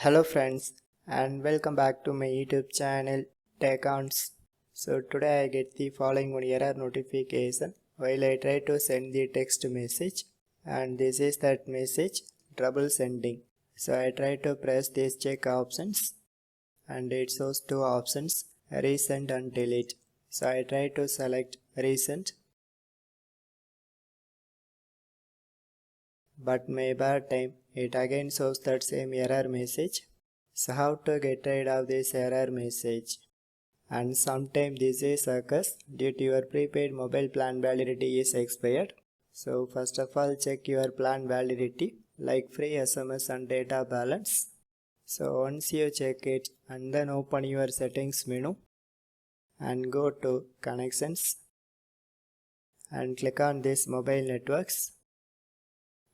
Hello friends and welcome back to my YouTube channel Tech. So today I get the following one error notification while I try to send the text message, and this is that message, trouble sending. So I try to press these check options and it shows two options, resend and delete. So I try to select resend, but my bad time, it again shows that same error message. So how to get rid of this error message? And sometimes this is occurs due to your prepaid mobile plan validity is expired. So first of all, check your plan validity like free SMS and data balance. So once you check it, and then open your settings menu and go to connections and click on this mobile networks,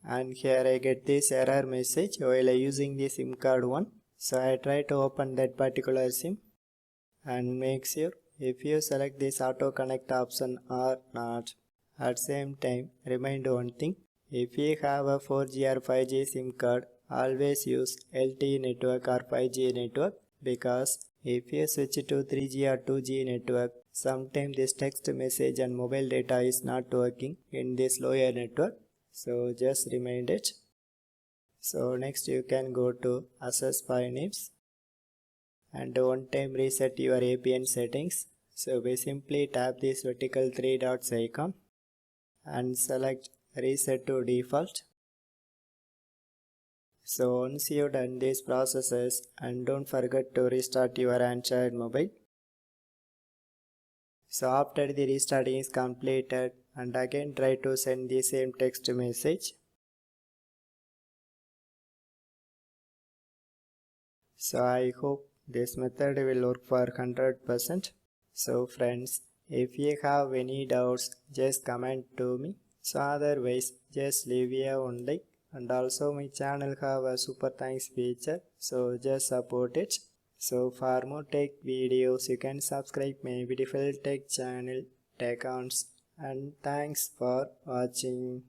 and here I get this error message while using the SIM card one. So I try to open that particular SIM and make sure if you select this auto connect option or not. At same time, remind one thing, if you have a 4G or 5G SIM card, always use LTE network or 5G network, because if you switch to 3G or 2G network, sometimes this text message and mobile data is not working in this lower network. So just remind it. So next you can go to access file names and one time reset your APN settings. So we simply tap this vertical three dots icon and select reset to default. So once you done these processes, and don't forget to restart your Android mobile. So after the restarting is completed, and again try to send the same text message. So I hope this method will work for 100%. So friends, if you have any doubts, just comment to me. So otherwise, just leave a one like, and also my channel have a super thanks feature, so just support it. So for more tech videos, you can subscribe my beautiful tech channel Tech, and thanks for watching.